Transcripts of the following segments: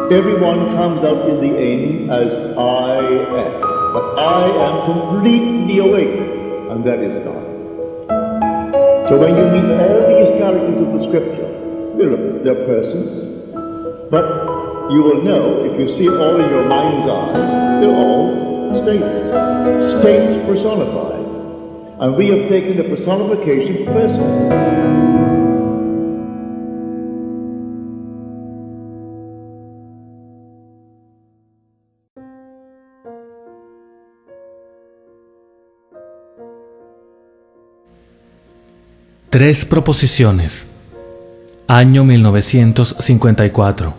Everyone comes out in the end as I am. But I am completely awake, and that is God. So when you meet all these characters of the Scripture, they're persons, but you will know, if you see it all in your mind's eye, they're all states personified. And we have taken the personification person. Tres proposiciones. Año 1954.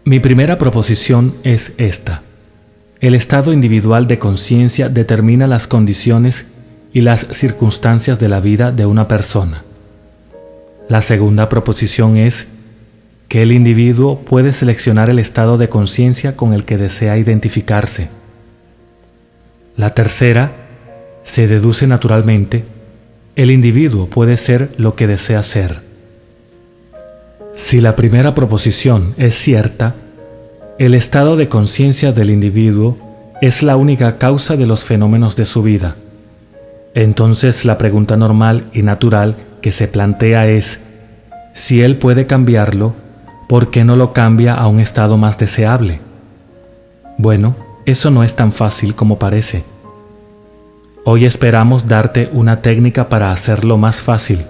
Mi primera proposición es esta. El estado individual de conciencia determina las condiciones y las circunstancias de la vida de una persona. La segunda proposición es que el individuo puede seleccionar el estado de conciencia con el que desea identificarse. La tercera, se deduce naturalmente, el individuo puede ser lo que desea ser. Si la primera proposición es cierta, el estado de conciencia del individuo es la única causa de los fenómenos de su vida. Entonces la pregunta normal y natural que se plantea es, si él puede cambiarlo, ¿por qué no lo cambia a un estado más deseable? Bueno, eso no es tan fácil como parece. Hoy esperamos darte una técnica para hacerlo más fácil.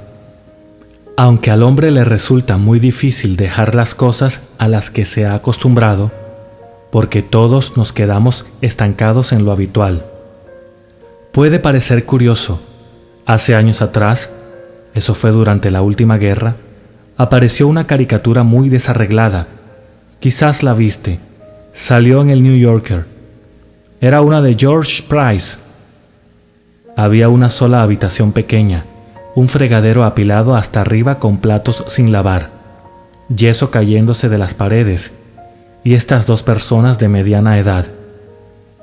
Aunque al hombre le resulta muy difícil dejar las cosas a las que se ha acostumbrado, porque todos nos quedamos estancados en lo habitual. Puede parecer curioso, hace años atrás, eso fue durante la última guerra, apareció una caricatura muy desarreglada, quizás la viste, salió en el New Yorker. Era una de George Price. Había una sola habitación pequeña, un fregadero apilado hasta arriba con platos sin lavar, yeso cayéndose de las paredes, y estas dos personas de mediana edad.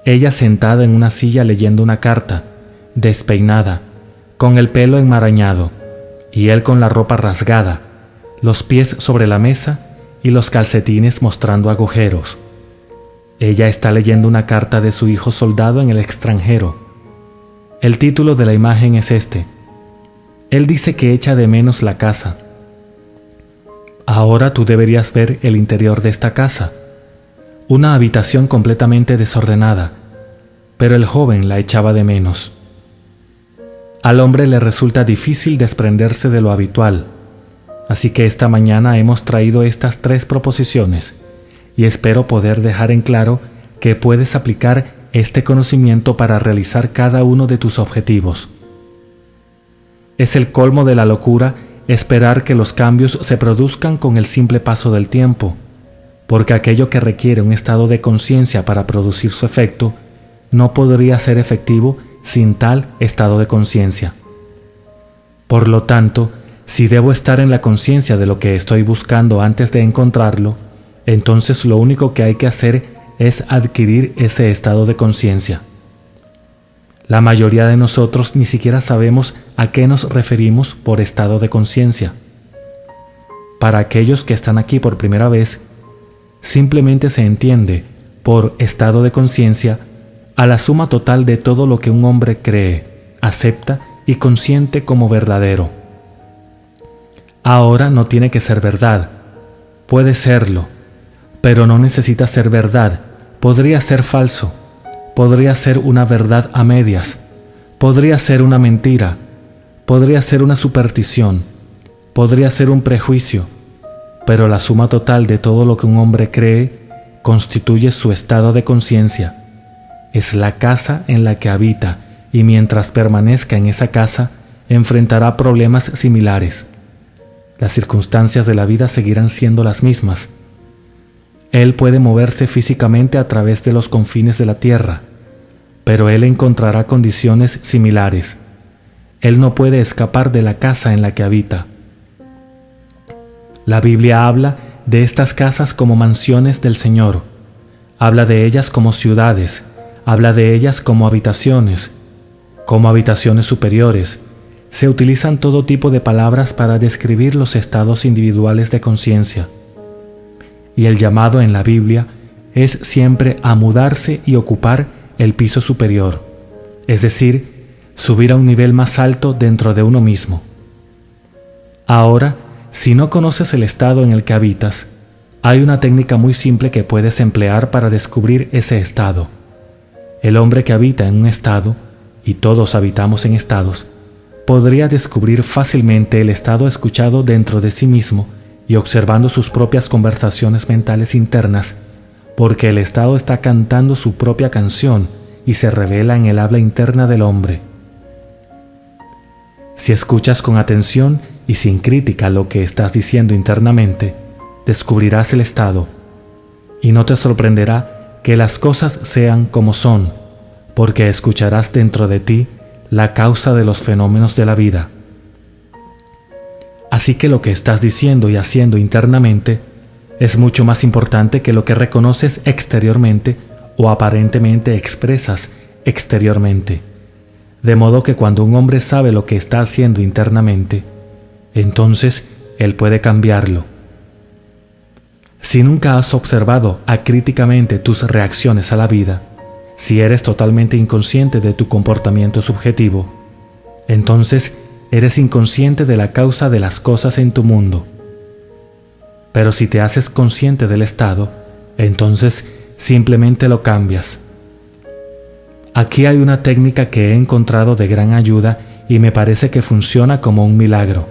Ella sentada en una silla leyendo una carta, despeinada, con el pelo enmarañado, y él con la ropa rasgada, los pies sobre la mesa y los calcetines mostrando agujeros. Ella está leyendo una carta de su hijo soldado en el extranjero. El título de la imagen es este. Él dice que echa de menos la casa. Ahora tú deberías ver el interior de esta casa. Una habitación completamente desordenada, pero el joven la echaba de menos. Al hombre le resulta difícil desprenderse de lo habitual, así que esta mañana hemos traído estas tres proposiciones y espero poder dejar en claro que puedes aplicar este conocimiento para realizar cada uno de tus objetivos. Es el colmo de la locura esperar que los cambios se produzcan con el simple paso del tiempo, porque aquello que requiere un estado de conciencia para producir su efecto no podría ser efectivo sin tal estado de conciencia. Por lo tanto, si debo estar en la conciencia de lo que estoy buscando antes de encontrarlo, entonces lo único que hay que hacer es adquirir ese estado de conciencia. La mayoría de nosotros ni siquiera sabemos a qué nos referimos por estado de conciencia. Para aquellos que están aquí por primera vez, simplemente se entiende por estado de conciencia a la suma total de todo lo que un hombre cree, acepta y consiente como verdadero. Ahora no tiene que ser verdad, puede serlo, pero no necesita ser verdad, podría ser falso, podría ser una verdad a medias, podría ser una mentira, podría ser una superstición, podría ser un prejuicio, pero la suma total de todo lo que un hombre cree constituye su estado de conciencia. Es la casa en la que habita y mientras permanezca en esa casa enfrentará problemas similares. Las circunstancias de la vida seguirán siendo las mismas. Él puede moverse físicamente a través de los confines de la tierra, pero él encontrará condiciones similares. Él no puede escapar de la casa en la que habita. La Biblia habla de estas casas como mansiones del Señor. Habla de ellas como ciudades, habla de ellas como habitaciones superiores. Se utilizan todo tipo de palabras para describir los estados individuales de conciencia. y el llamado en la Biblia es siempre a mudarse y ocupar el piso superior, es decir, subir a un nivel más alto dentro de uno mismo. Ahora, si no conoces el estado en el que habitas, hay una técnica muy simple que puedes emplear para descubrir ese estado. El hombre que habita en un estado, y todos habitamos en estados, podría descubrir fácilmente el estado escuchado dentro de sí mismo y observando sus propias conversaciones mentales internas, porque el estado está cantando su propia canción y se revela en el habla interna del hombre. Si escuchas con atención y sin crítica lo que estás diciendo internamente, descubrirás el estado, y no te sorprenderá que las cosas sean como son, porque escucharás dentro de ti la causa de los fenómenos de la vida. Así que lo que estás diciendo y haciendo internamente es mucho más importante que lo que reconoces exteriormente o aparentemente expresas exteriormente. De modo que cuando un hombre sabe lo que está haciendo internamente, entonces él puede cambiarlo. Si nunca has observado acríticamente tus reacciones a la vida, si eres totalmente inconsciente de tu comportamiento subjetivo, entonces eres inconsciente de la causa de las cosas en tu mundo. Pero si te haces consciente del estado, entonces simplemente lo cambias. Aquí hay una técnica que he encontrado de gran ayuda y me parece que funciona como un milagro.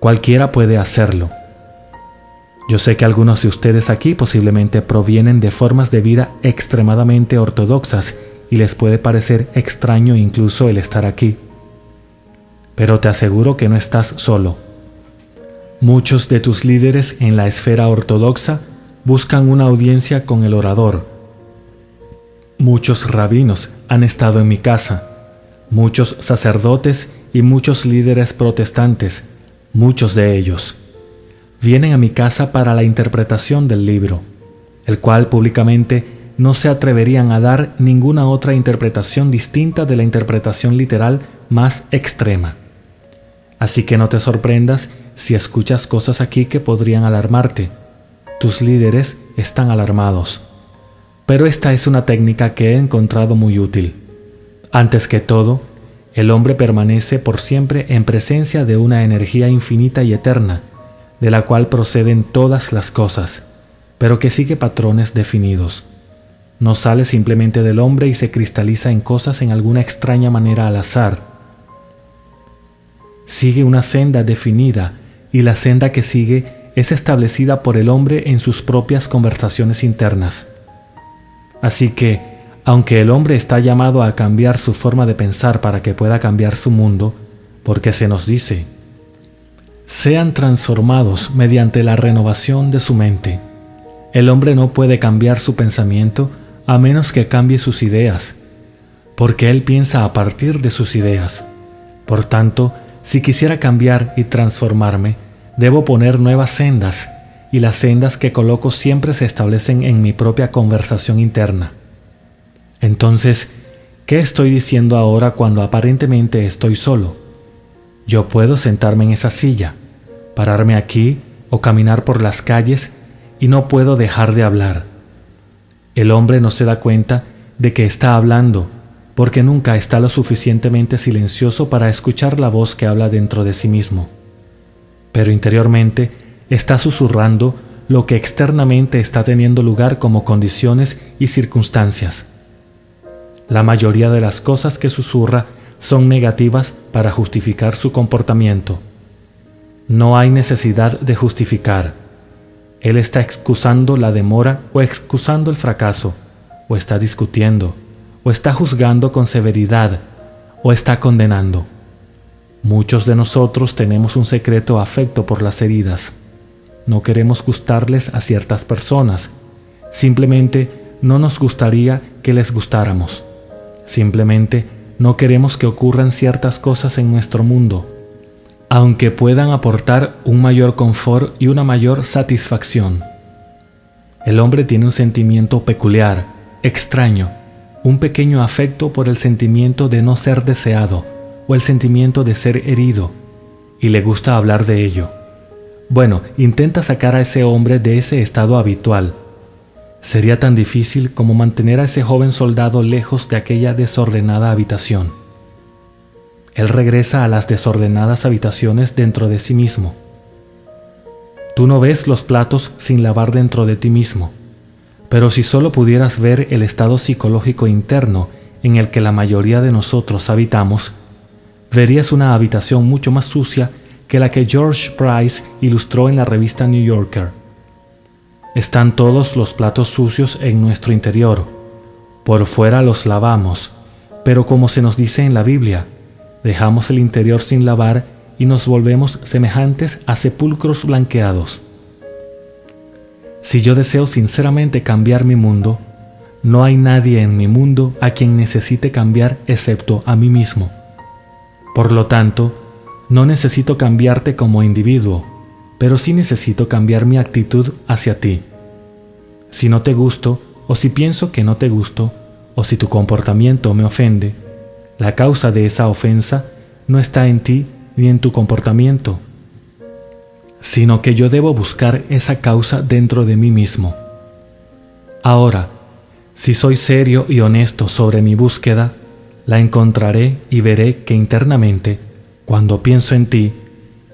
Cualquiera puede hacerlo. Yo sé que algunos de ustedes aquí posiblemente provienen de formas de vida extremadamente ortodoxas y les puede parecer extraño incluso el estar aquí. Pero te aseguro que no estás solo. Muchos de tus líderes en la esfera ortodoxa buscan una audiencia con el orador. Muchos rabinos han estado en mi casa, muchos sacerdotes y muchos líderes protestantes, muchos de ellos. Vienen a mi casa para la interpretación del libro, el cual públicamente no se atreverían a dar ninguna otra interpretación distinta de la interpretación literal más extrema. Así que no te sorprendas si escuchas cosas aquí que podrían alarmarte. Tus líderes están alarmados. Pero esta es una técnica que he encontrado muy útil. Antes que todo, el hombre permanece por siempre en presencia de una energía infinita y eterna, de la cual proceden todas las cosas, pero que sigue patrones definidos. No sale simplemente del hombre y se cristaliza en cosas en alguna extraña manera al azar. Sigue una senda definida, y la senda que sigue es establecida por el hombre en sus propias conversaciones internas. Así que, aunque el hombre está llamado a cambiar su forma de pensar para que pueda cambiar su mundo, porque se nos dice: sean transformados mediante la renovación de su mente. El hombre no puede cambiar su pensamiento a menos que cambie sus ideas, porque él piensa a partir de sus ideas. Por tanto, si quisiera cambiar y transformarme, debo poner nuevas sendas, y las sendas que coloco siempre se establecen en mi propia conversación interna. Entonces, ¿qué estoy diciendo ahora cuando aparentemente estoy solo? Yo puedo sentarme en esa silla, pararme aquí o caminar por las calles y no puedo dejar de hablar. El hombre no se da cuenta de que está hablando porque nunca está lo suficientemente silencioso para escuchar la voz que habla dentro de sí mismo. Pero interiormente está susurrando lo que externamente está teniendo lugar como condiciones y circunstancias. La mayoría de las cosas que susurra son negativas para justificar su comportamiento. No hay necesidad de justificar. Él está excusando la demora o excusando el fracaso, o está discutiendo, o está juzgando con severidad, o está condenando. Muchos de nosotros tenemos un secreto afecto por las heridas. No queremos gustarles a ciertas personas. Simplemente no nos gustaría que les gustáramos. Simplemente no queremos que ocurran ciertas cosas en nuestro mundo, aunque puedan aportar un mayor confort y una mayor satisfacción. El hombre tiene un sentimiento peculiar, extraño, un pequeño afecto por el sentimiento de no ser deseado o el sentimiento de ser herido, y le gusta hablar de ello. Bueno, intenta sacar a ese hombre de ese estado habitual. Sería tan difícil como mantener a ese joven soldado lejos de aquella desordenada habitación. Él regresa a las desordenadas habitaciones dentro de sí mismo. Tú no ves los platos sin lavar dentro de ti mismo, pero si solo pudieras ver el estado psicológico interno en el que la mayoría de nosotros habitamos, verías una habitación mucho más sucia que la que George Price ilustró en la revista New Yorker. Están todos los platos sucios en nuestro interior. Por fuera los lavamos, pero como se nos dice en la Biblia, dejamos el interior sin lavar y nos volvemos semejantes a sepulcros blanqueados. Si yo deseo sinceramente cambiar mi mundo, no hay nadie en mi mundo a quien necesite cambiar excepto a mí mismo. Por lo tanto, no necesito cambiarte como individuo, pero sí necesito cambiar mi actitud hacia ti. Si no te gusto, o si pienso que no te gusto, o si tu comportamiento me ofende, la causa de esa ofensa no está en ti ni en tu comportamiento, sino que yo debo buscar esa causa dentro de mí mismo. Ahora, si soy serio y honesto sobre mi búsqueda, la encontraré y veré que internamente, cuando pienso en ti,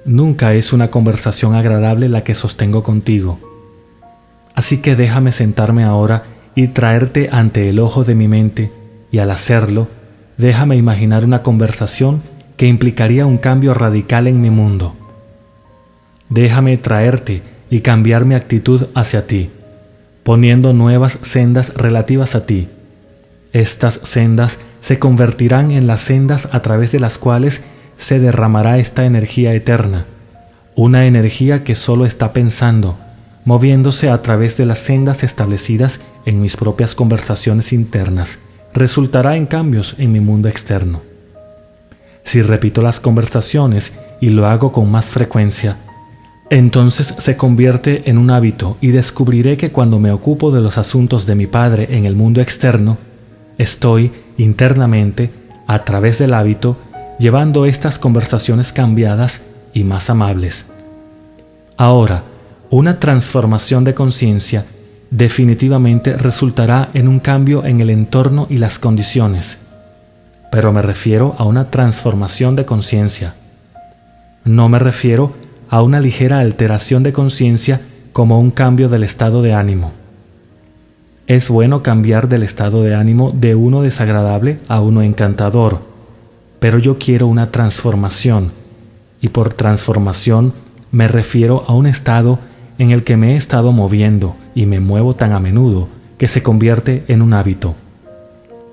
nunca es una conversación agradable la que sostengo contigo. Así que déjame sentarme ahora y traerte ante el ojo de mi mente, y al hacerlo, déjame imaginar una conversación que implicaría un cambio radical en mi mundo. Déjame traerte y cambiar mi actitud hacia ti, poniendo nuevas sendas relativas a ti. Estas sendas se convertirán en las sendas a través de las cuales se derramará esta energía eterna, una energía que solo está pensando, moviéndose a través de las sendas establecidas en mis propias conversaciones internas, resultará en cambios en mi mundo externo. Si repito las conversaciones y lo hago con más frecuencia, entonces se convierte en un hábito y descubriré que cuando me ocupo de los asuntos de mi Padre en el mundo externo, estoy internamente, a través del hábito, llevando estas conversaciones cambiadas y más amables. Ahora, una transformación de conciencia definitivamente resultará en un cambio en el entorno y las condiciones, pero me refiero a una transformación de conciencia. No me refiero a una ligera alteración de conciencia como un cambio del estado de ánimo. Es bueno cambiar del estado de ánimo de uno desagradable a uno encantador, pero yo quiero una transformación, y por transformación me refiero a un estado en el que me he estado moviendo y me muevo tan a menudo que se convierte en un hábito.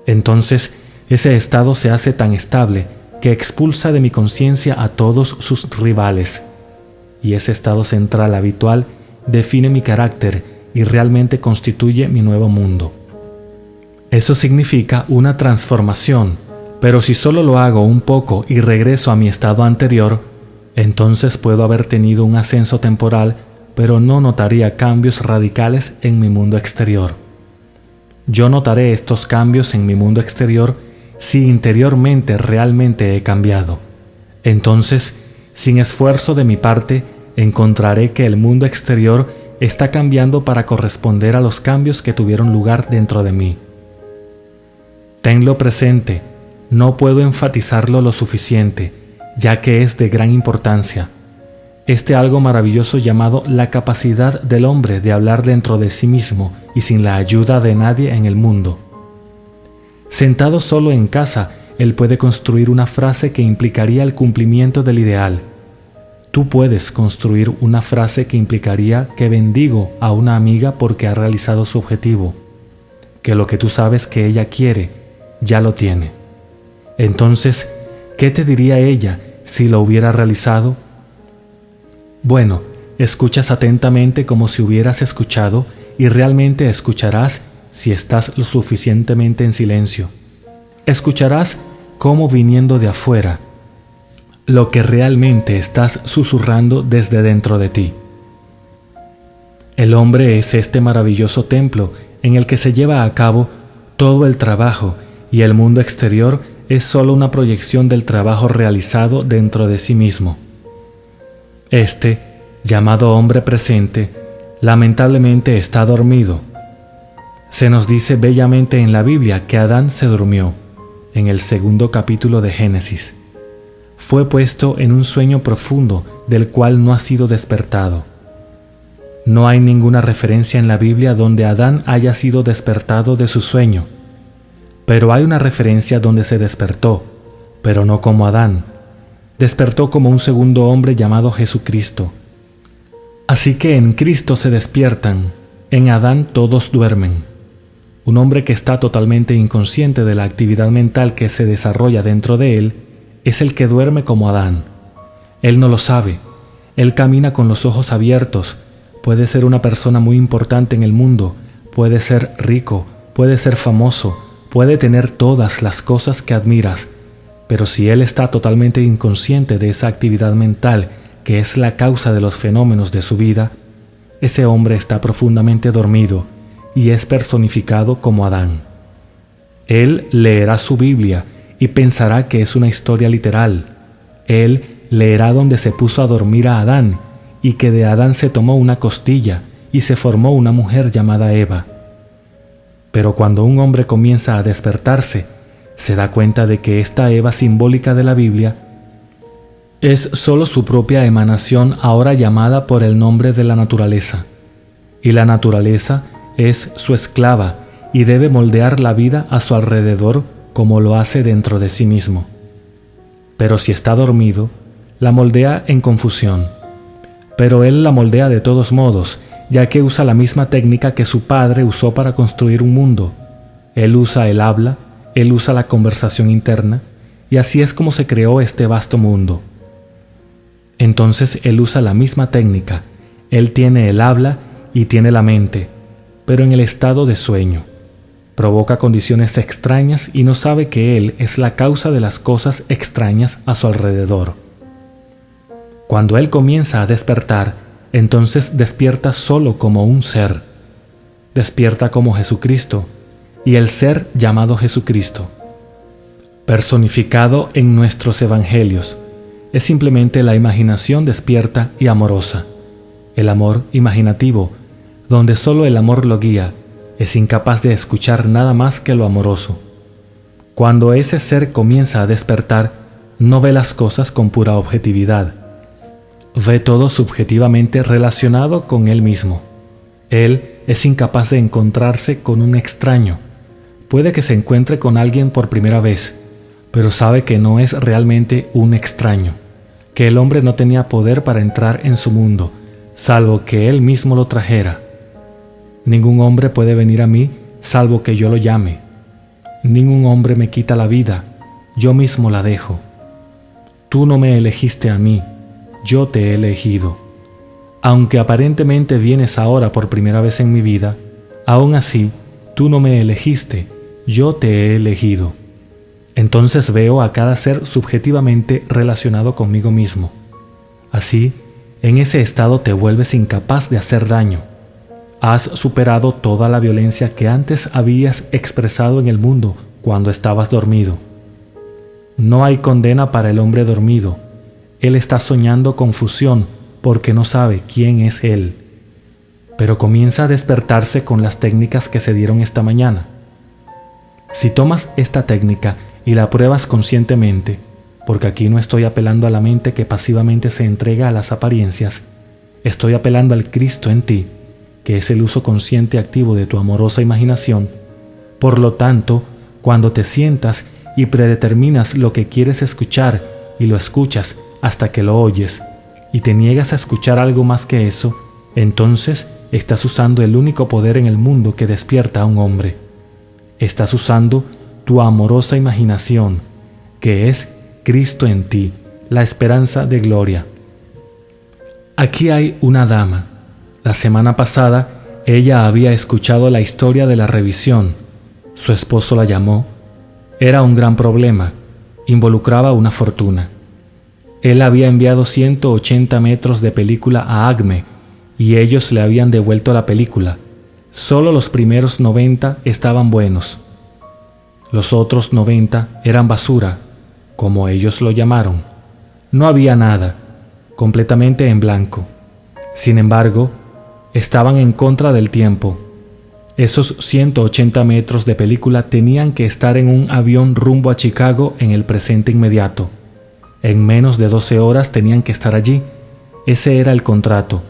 Entonces, ese estado se hace tan estable que expulsa de mi conciencia a todos sus rivales, y ese estado central habitual define mi carácter y realmente constituye mi nuevo mundo. Eso significa una transformación, pero si solo lo hago un poco y regreso a mi estado anterior, entonces puedo haber tenido un ascenso temporal, pero no notaría cambios radicales en mi mundo exterior. Yo notaré estos cambios en mi mundo exterior si interiormente realmente he cambiado. Entonces, sin esfuerzo de mi parte, encontraré que el mundo exterior está cambiando para corresponder a los cambios que tuvieron lugar dentro de mí. Tenlo presente, no puedo enfatizarlo lo suficiente, ya que es de gran importancia. Este algo maravilloso llamado la capacidad del hombre de hablar dentro de sí mismo y sin la ayuda de nadie en el mundo. Sentado solo en casa, él puede construir una frase que implicaría el cumplimiento del ideal. Tú puedes construir una frase que implicaría que bendigo a una amiga porque ha realizado su objetivo, que lo que tú sabes que ella quiere, ya lo tiene. Entonces, ¿qué te diría ella si lo hubiera realizado? Bueno, escuchas atentamente como si hubieras escuchado y realmente escucharás si estás lo suficientemente en silencio. Escucharás como viniendo de afuera, lo que realmente estás susurrando desde dentro de ti. El hombre es este maravilloso templo en el que se lleva a cabo todo el trabajo y el mundo exterior es solo una proyección del trabajo realizado dentro de sí mismo. Este llamado hombre presente, lamentablemente está dormido. Se nos dice bellamente en la Biblia que Adán se durmió, en el 2 capítulo de Génesis. Fue puesto en un sueño profundo del cual no ha sido despertado. No hay ninguna referencia en la Biblia donde Adán haya sido despertado de su sueño, pero hay una referencia donde se despertó, pero no como Adán. Despertó como un segundo hombre llamado Jesucristo. Así que en Cristo se despiertan, en Adán todos duermen. Un hombre que está totalmente inconsciente de la actividad mental que se desarrolla dentro de él es el que duerme como Adán. Él no lo sabe. Él camina con los ojos abiertos. Puede ser una persona muy importante en el mundo, puede ser rico, puede ser famoso, puede tener todas las cosas que admiras, pero si él está totalmente inconsciente de esa actividad mental que es la causa de los fenómenos de su vida, ese hombre está profundamente dormido y es personificado como Adán. Él leerá su Biblia y pensará que es una historia literal. Él leerá donde se puso a dormir a Adán y que de Adán se tomó una costilla y se formó una mujer llamada Eva. Pero cuando un hombre comienza a despertarse, se da cuenta de que esta Eva simbólica de la Biblia es solo su propia emanación ahora llamada por el nombre de la naturaleza. Y la naturaleza es su esclava y debe moldear la vida a su alrededor como lo hace dentro de sí mismo. Pero si está dormido, la moldea en confusión. Pero él la moldea de todos modos, ya que usa la misma técnica que su padre usó para construir un mundo. Él usa el habla, él usa la conversación interna, y así es como se creó este vasto mundo. Entonces él usa la misma técnica, él tiene el habla y tiene la mente, pero en el estado de sueño. Provoca condiciones extrañas y no sabe que él es la causa de las cosas extrañas a su alrededor. Cuando él comienza a despertar, entonces despierta solo como un ser. Despierta como Jesucristo, y el ser llamado Jesucristo, personificado en nuestros evangelios, es simplemente la imaginación despierta y amorosa. El amor imaginativo, donde solo el amor lo guía, es incapaz de escuchar nada más que lo amoroso. Cuando ese ser comienza a despertar, no ve las cosas con pura objetividad. Ve todo subjetivamente relacionado con él mismo. Él es incapaz de encontrarse con un extraño. Puede que se encuentre con alguien por primera vez, pero sabe que no es realmente un extraño, que el hombre no tenía poder para entrar en su mundo, salvo que él mismo lo trajera. Ningún hombre puede venir a mí salvo que yo lo llame. Ningún hombre me quita la vida, yo mismo la dejo. Tú no me elegiste a mí, yo te he elegido. Aunque aparentemente vienes ahora por primera vez en mi vida, aún así, tú no me elegiste, yo te he elegido. Entonces veo a cada ser subjetivamente relacionado conmigo mismo. Así, en ese estado te vuelves incapaz de hacer daño. Has superado toda la violencia que antes habías expresado en el mundo cuando estabas dormido. No hay condena para el hombre dormido. Él está soñando confusión porque no sabe quién es él. Pero comienza a despertarse con las técnicas que se dieron esta mañana. Si tomas esta técnica y la pruebas conscientemente, porque aquí no estoy apelando a la mente que pasivamente se entrega a las apariencias, estoy apelando al Cristo en ti, que es el uso consciente activo de tu amorosa imaginación. Por lo tanto, cuando te sientas y predeterminas lo que quieres escuchar y lo escuchas hasta que lo oyes, y te niegas a escuchar algo más que eso, entonces estás usando el único poder en el mundo que despierta a un hombre. Estás usando tu amorosa imaginación, que es Cristo en ti, la esperanza de gloria. Aquí hay una dama. La semana pasada, ella había escuchado la historia de la revisión. Su esposo la llamó. Era un gran problema. Involucraba una fortuna. Él había enviado 180 metros de película a Acme y ellos le habían devuelto la película. Solo los primeros 90 estaban buenos. Los otros 90 eran basura, como ellos lo llamaron. No había nada, completamente en blanco. Sin embargo, estaban en contra del tiempo. Esos 180 metros de película tenían que estar en un avión rumbo a Chicago en el presente inmediato. En menos de 12 horas tenían que estar allí. Ese era el contrato.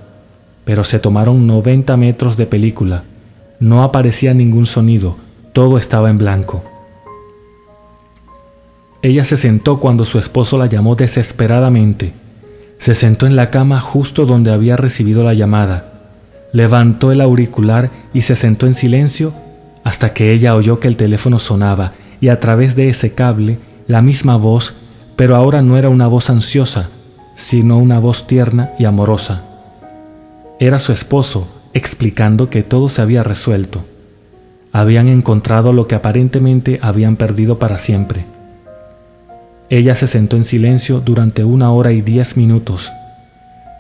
Pero se tomaron 90 metros de película. No aparecía ningún sonido. Todo estaba en blanco. Ella se sentó cuando su esposo la llamó desesperadamente. Se sentó en la cama justo donde había recibido la llamada. Levantó el auricular y se sentó en silencio hasta que ella oyó que el teléfono sonaba y a través de ese cable la misma voz, pero ahora no era una voz ansiosa, sino una voz tierna y amorosa. Era su esposo explicando que todo se había resuelto. Habían encontrado lo que aparentemente habían perdido para siempre. Ella se sentó en silencio durante 1 hora y 10 minutos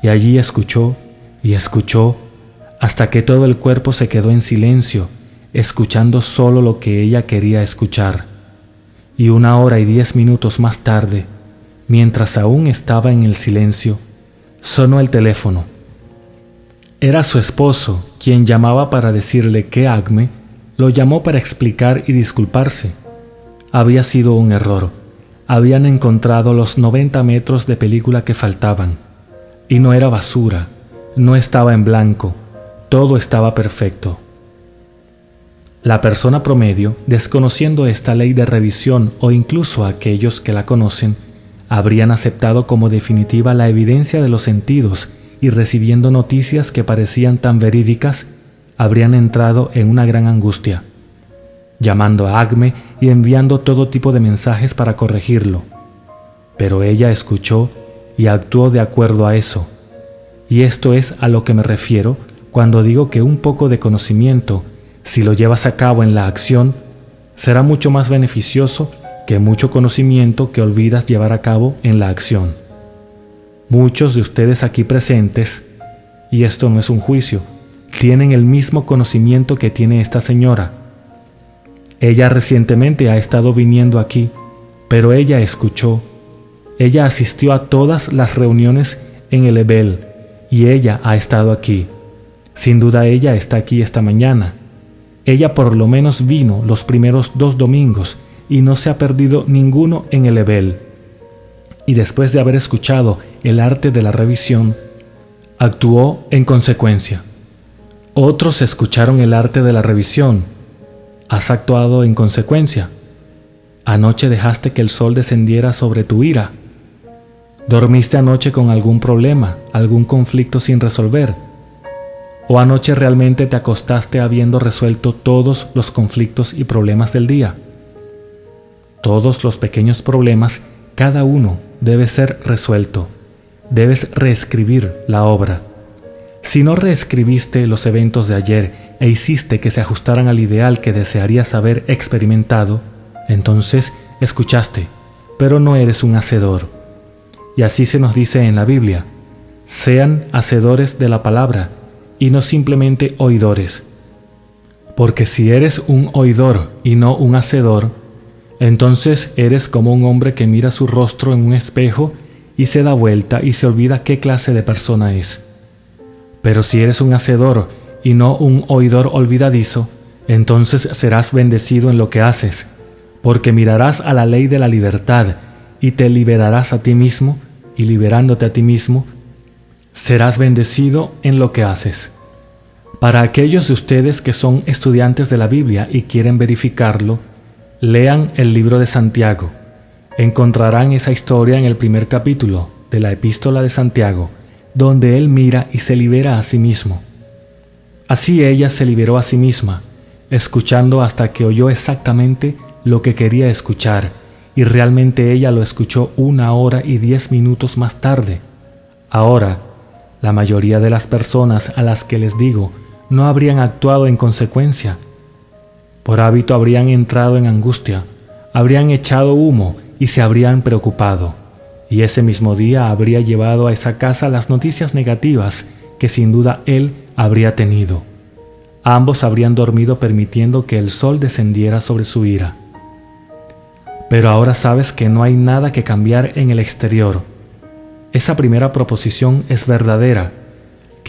y allí escuchó y escuchó hasta que todo el cuerpo se quedó en silencio, escuchando solo lo que ella quería escuchar. Y 1 hora y 10 minutos más tarde, mientras aún estaba en el silencio, sonó el teléfono. Era su esposo quien llamaba para decirle que Agme lo llamó para explicar y disculparse. Había sido un error. Habían encontrado los 90 metros de película que faltaban. Y no era basura, no estaba en blanco. Todo estaba perfecto. La persona promedio, desconociendo esta ley de revisión o incluso aquellos que la conocen, habrían aceptado como definitiva la evidencia de los sentidos y recibiendo noticias que parecían tan verídicas, habrían entrado en una gran angustia, llamando a Agme y enviando todo tipo de mensajes para corregirlo. Pero ella escuchó y actuó de acuerdo a eso. Y esto es a lo que me refiero cuando digo que un poco de conocimiento, si lo llevas a cabo en la acción, será mucho más beneficioso que mucho conocimiento que olvidas llevar a cabo en la acción. Muchos de ustedes aquí presentes, y esto no es un juicio, tienen el mismo conocimiento que tiene esta señora. Ella recientemente ha estado viniendo aquí, pero ella escuchó. Ella asistió a todas las reuniones en el Ebel, y ella ha estado aquí. Sin duda ella está aquí esta mañana. Ella por lo menos vino los primeros 2 domingos y no se ha perdido ninguno en el Ebel. Y después de haber escuchado el arte de la revisión, actuó en consecuencia. Otros escucharon el arte de la revisión. Has actuado en consecuencia. Anoche dejaste que el sol descendiera sobre tu ira. ¿Dormiste anoche con algún problema, algún conflicto sin resolver? ¿O anoche realmente te acostaste habiendo resuelto todos los conflictos y problemas del día? Todos los pequeños problemas, cada uno debe ser resuelto. Debes reescribir la obra. Si no reescribiste los eventos de ayer e hiciste que se ajustaran al ideal que desearías haber experimentado, entonces escuchaste, pero no eres un hacedor. Y así se nos dice en la Biblia: sean hacedores de la palabra y no simplemente oidores. Porque si eres un oidor y no un hacedor, entonces eres como un hombre que mira su rostro en un espejo y se da vuelta y se olvida qué clase de persona es. Pero si eres un hacedor y no un oidor olvidadizo, entonces serás bendecido en lo que haces, porque mirarás a la ley de la libertad y te liberarás a ti mismo, y liberándote a ti mismo, serás bendecido en lo que haces. Para aquellos de ustedes que son estudiantes de la Biblia y quieren verificarlo, lean el libro de Santiago. Encontrarán esa historia en el primer capítulo de la Epístola de Santiago, donde él mira y se libera a sí mismo. Así ella se liberó a sí misma, escuchando hasta que oyó exactamente lo que quería escuchar, y realmente ella lo escuchó 1 hora y 10 minutos más tarde. Ahora, la mayoría de las personas a las que les digo no habrían actuado en consecuencia. Por hábito habrían entrado en angustia, habrían echado humo y se habrían preocupado. Y ese mismo día habría llevado a esa casa las noticias negativas que sin duda él habría tenido. Ambos habrían dormido permitiendo que el sol descendiera sobre su ira. Pero ahora sabes que no hay nada que cambiar en el exterior. Esa primera proposición es verdadera,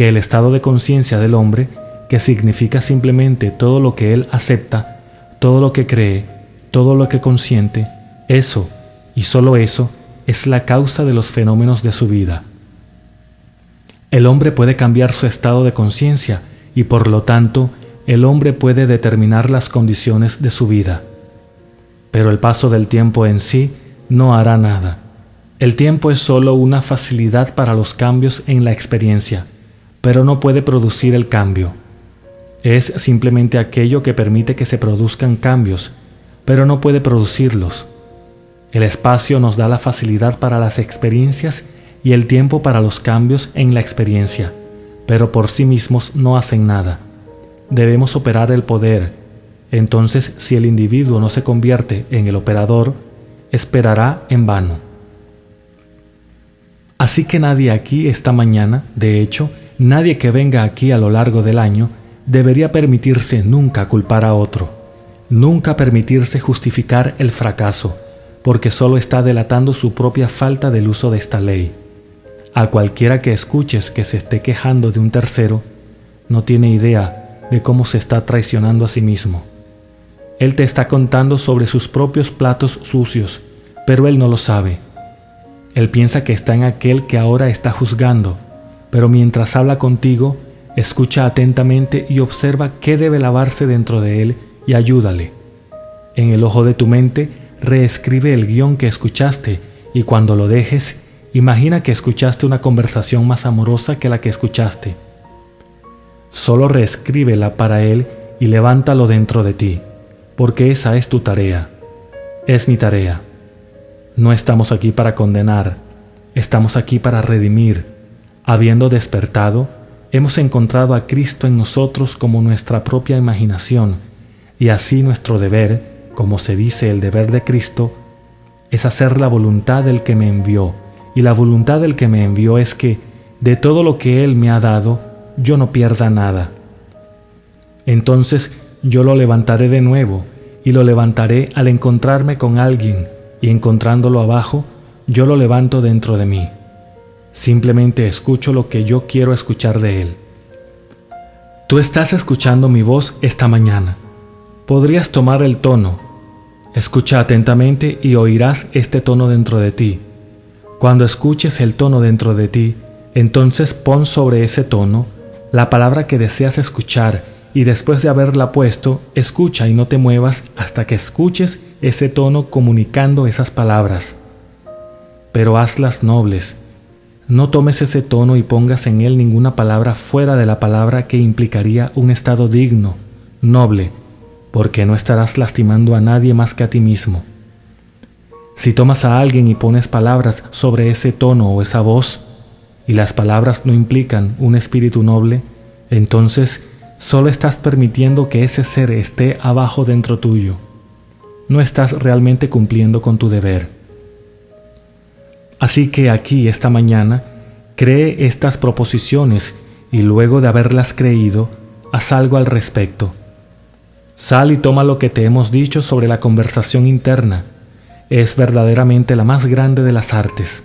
que el estado de conciencia del hombre, que significa simplemente todo lo que él acepta, todo lo que cree, todo lo que consiente, eso, y solo eso, es la causa de los fenómenos de su vida. El hombre puede cambiar su estado de conciencia y por lo tanto, el hombre puede determinar las condiciones de su vida. Pero el paso del tiempo en sí no hará nada. El tiempo es solo una facilidad para los cambios en la experiencia, pero no puede producir el cambio. Es simplemente aquello que permite que se produzcan cambios, pero no puede producirlos. El espacio nos da la facilidad para las experiencias y el tiempo para los cambios en la experiencia, pero por sí mismos no hacen nada. Debemos operar el poder. Entonces, si el individuo no se convierte en el operador, esperará en vano. Así que nadie aquí esta mañana, de hecho, nadie que venga aquí a lo largo del año, debería permitirse nunca culpar a otro, nunca permitirse justificar el fracaso, porque solo está delatando su propia falta del uso de esta ley. A cualquiera que escuches que se esté quejando de un tercero, no tiene idea de cómo se está traicionando a sí mismo. Él te está contando sobre sus propios platos sucios, pero él no lo sabe. Él piensa que está en aquel que ahora está juzgando, pero mientras habla contigo, escucha atentamente y observa qué debe lavarse dentro de él y ayúdale. En el ojo de tu mente, reescribe el guión que escuchaste y cuando lo dejes, imagina que escuchaste una conversación más amorosa que la que escuchaste. Solo reescríbela para él y levántalo dentro de ti, porque esa es tu tarea. Es mi tarea. No estamos aquí para condenar, estamos aquí para redimir. Habiendo despertado, hemos encontrado a Cristo en nosotros como nuestra propia imaginación, y así nuestro deber, como se dice el deber de Cristo, es hacer la voluntad del que me envió, y la voluntad del que me envió es que, de todo lo que Él me ha dado, yo no pierda nada. Entonces yo lo levantaré de nuevo, y lo levantaré al encontrarme con alguien, y encontrándolo abajo, yo lo levanto dentro de mí. Simplemente escucho lo que yo quiero escuchar de Él. Tú estás escuchando mi voz esta mañana. Podrías tomar el tono. Escucha atentamente y oirás este tono dentro de ti. Cuando escuches el tono dentro de ti, entonces pon sobre ese tono la palabra que deseas escuchar y después de haberla puesto, escucha y no te muevas hasta que escuches ese tono comunicando esas palabras. Pero hazlas nobles. No tomes ese tono y pongas en él ninguna palabra fuera de la palabra que implicaría un estado digno, noble, porque no estarás lastimando a nadie más que a ti mismo. Si tomas a alguien y pones palabras sobre ese tono o esa voz, y las palabras no implican un espíritu noble, entonces solo estás permitiendo que ese ser esté abajo dentro tuyo. No estás realmente cumpliendo con tu deber. Así que aquí esta mañana, cree estas proposiciones y luego de haberlas creído, haz algo al respecto. Sal y toma lo que te hemos dicho sobre la conversación interna. Es verdaderamente la más grande de las artes.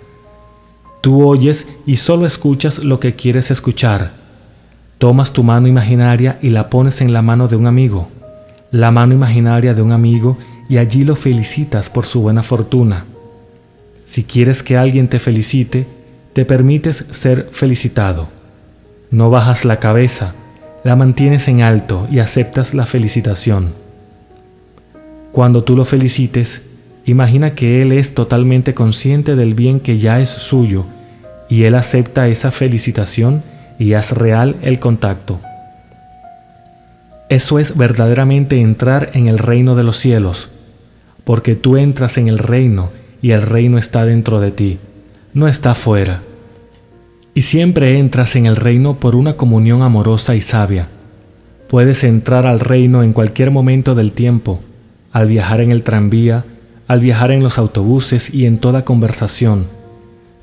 Tú oyes y solo escuchas lo que quieres escuchar. Tomas tu mano imaginaria y la pones en la mano de un amigo, la mano imaginaria de un amigo, y allí lo felicitas por su buena fortuna. Si quieres que alguien te felicite, te permites ser felicitado. No bajas la cabeza, la mantienes en alto y aceptas la felicitación. Cuando tú lo felicites, imagina que él es totalmente consciente del bien que ya es suyo y él acepta esa felicitación y haz real el contacto. Eso es verdaderamente entrar en el reino de los cielos, porque tú entras en el reino y el reino está dentro de ti, no está fuera. Y siempre entras en el reino por una comunión amorosa y sabia. Puedes entrar al reino en cualquier momento del tiempo, al viajar en el tranvía, al viajar en los autobuses y en toda conversación.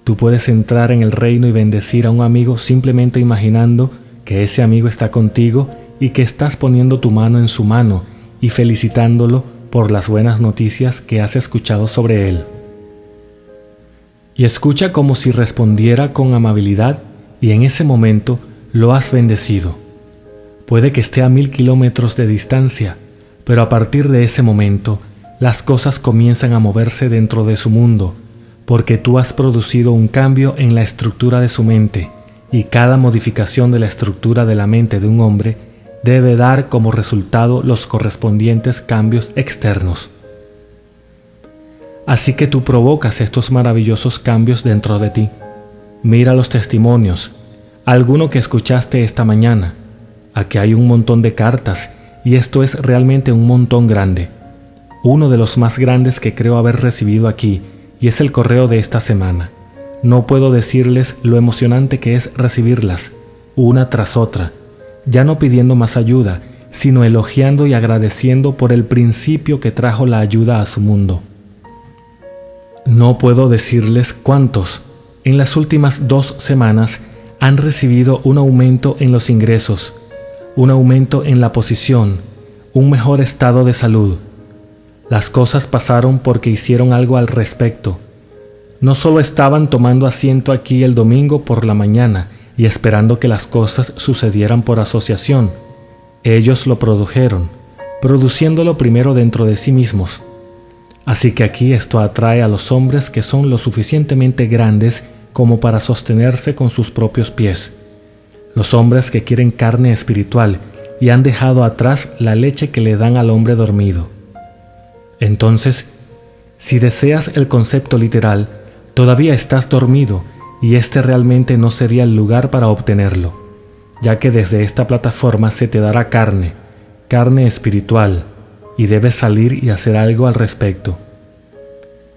Tú puedes entrar en el reino y bendecir a un amigo simplemente imaginando que ese amigo está contigo y que estás poniendo tu mano en su mano y felicitándolo por las buenas noticias que has escuchado sobre él. Y escucha como si respondiera con amabilidad y en ese momento lo has bendecido. Puede que esté a 1000 kilómetros de distancia, pero a partir de ese momento, las cosas comienzan a moverse dentro de su mundo, porque tú has producido un cambio en la estructura de su mente, y cada modificación de la estructura de la mente de un hombre debe dar como resultado los correspondientes cambios externos. Así que tú provocas estos maravillosos cambios dentro de ti. Mira los testimonios, alguno que escuchaste esta mañana. Aquí hay un montón de cartas, y esto es realmente un montón grande. Uno de los más grandes que creo haber recibido aquí, y es el correo de esta semana. No puedo decirles lo emocionante que es recibirlas, una tras otra, ya no pidiendo más ayuda, sino elogiando y agradeciendo por el principio que trajo la ayuda a su mundo. No puedo decirles cuántos, en las últimas 2 semanas, han recibido un aumento en los ingresos, un aumento en la posición, un mejor estado de salud. Las cosas pasaron porque hicieron algo al respecto. No solo estaban tomando asiento aquí el domingo por la mañana y esperando que las cosas sucedieran por asociación. Ellos lo produjeron, produciéndolo primero dentro de sí mismos. Así que aquí esto atrae a los hombres que son lo suficientemente grandes como para sostenerse con sus propios pies. Los hombres que quieren carne espiritual y han dejado atrás la leche que le dan al hombre dormido. Entonces, si deseas el concepto literal, todavía estás dormido y este realmente no sería el lugar para obtenerlo, ya que desde esta plataforma se te dará carne espiritual, y debes salir y hacer algo al respecto.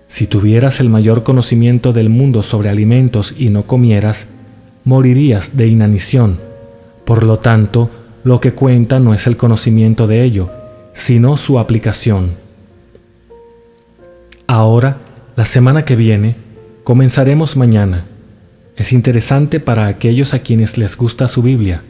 Si tuvieras el mayor conocimiento del mundo sobre alimentos y no comieras, morirías de inanición. Por lo tanto, lo que cuenta no es el conocimiento de ello, sino su aplicación. Ahora, la semana que viene, comenzaremos mañana. Es interesante para aquellos a quienes les gusta su Biblia,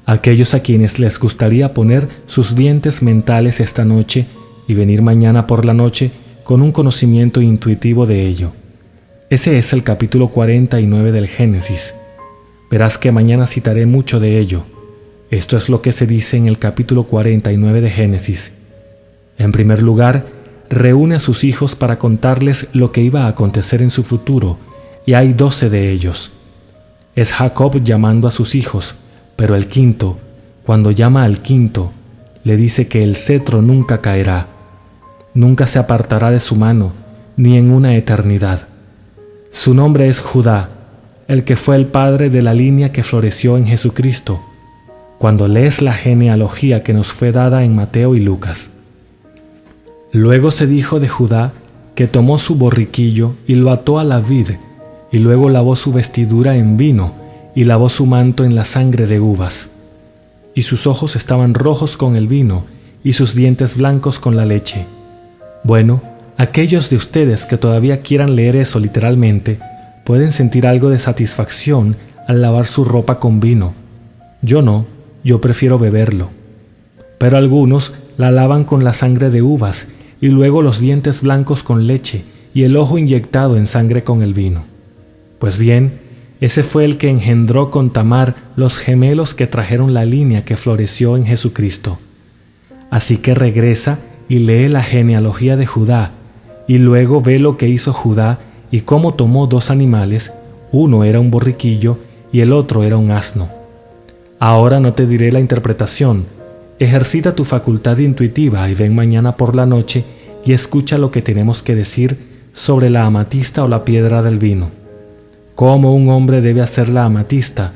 aquellos a quienes les gustaría poner sus dientes mentales esta noche y venir mañana por la noche con un conocimiento intuitivo de ello. Ese es el capítulo 49 del Génesis. Verás que mañana citaré mucho de ello. Esto es lo que se dice en el capítulo 49 de Génesis. En primer lugar, reúne a sus hijos para contarles lo que iba a acontecer en su futuro, y hay 12 de ellos. Es Jacob llamando a sus hijos, pero el quinto, cuando llama al quinto, le dice que el cetro nunca caerá, nunca se apartará de su mano, ni en una eternidad. Su nombre es Judá, el que fue el padre de la línea que floreció en Jesucristo, cuando lees la genealogía que nos fue dada en Mateo y Lucas. Luego se dijo de Judá que tomó su borriquillo y lo ató a la vid, y luego lavó su vestidura en vino y lavó su manto en la sangre de uvas. Y sus ojos estaban rojos con el vino y sus dientes blancos con la leche. Bueno, aquellos de ustedes que todavía quieran leer eso literalmente, pueden sentir algo de satisfacción al lavar su ropa con vino. Yo no, yo prefiero beberlo. Pero algunos la lavan con la sangre de uvas y luego los dientes blancos con leche y el ojo inyectado en sangre con el vino. Pues bien, ese fue el que engendró con Tamar los gemelos que trajeron la línea que floreció en Jesucristo. Así que regresa y lee la genealogía de Judá, y luego ve lo que hizo Judá y cómo tomó 2 animales, uno era un borriquillo y el otro era un asno. Ahora no te diré la interpretación. Ejercita tu facultad intuitiva y ven mañana por la noche y escucha lo que tenemos que decir sobre la amatista o la piedra del vino. Cómo un hombre debe hacer la amatista,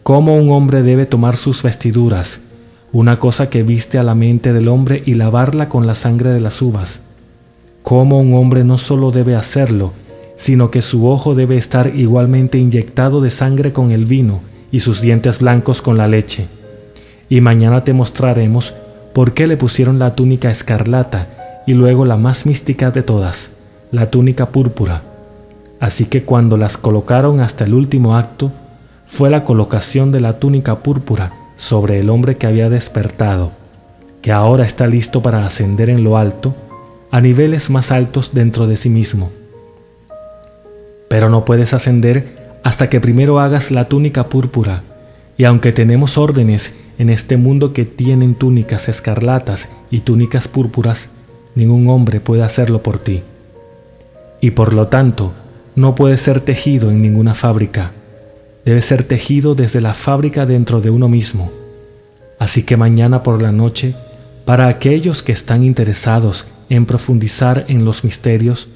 cómo un hombre debe tomar sus vestiduras, una cosa que viste a la mente del hombre y lavarla con la sangre de las uvas. Cómo un hombre no solo debe hacerlo, sino que su ojo debe estar igualmente inyectado de sangre con el vino y sus dientes blancos con la leche. Y mañana te mostraremos por qué le pusieron la túnica escarlata y luego la más mística de todas, la túnica púrpura. Así que cuando las colocaron hasta el último acto, fue la colocación de la túnica púrpura sobre el hombre que había despertado, que ahora está listo para ascender en lo alto, a niveles más altos dentro de sí mismo. Pero no puedes ascender hasta que primero hagas la túnica púrpura, Y aunque tenemos órdenes en este mundo que tienen túnicas escarlatas y túnicas púrpuras, ningún hombre puede hacerlo por ti. Y por lo tanto, no puede ser tejido en ninguna fábrica. Debe ser tejido desde la fábrica dentro de uno mismo. Así que mañana por la noche, para aquellos que están interesados en profundizar en los misterios,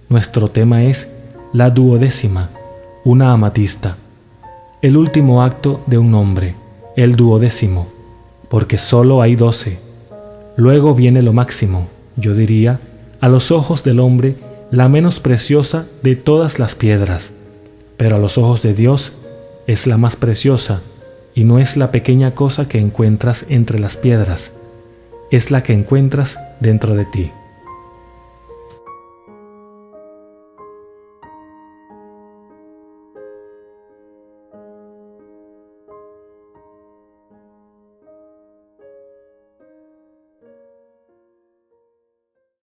nuestro tema es la 12ª, una amatista, el último acto de un hombre, el 12º, porque solo hay 12. Luego viene lo máximo, yo diría, a los ojos del hombre, la menos preciosa de todas las piedras, pero a los ojos de Dios es la más preciosa, y no es la pequeña cosa que encuentras entre las piedras, es la que encuentras dentro de ti.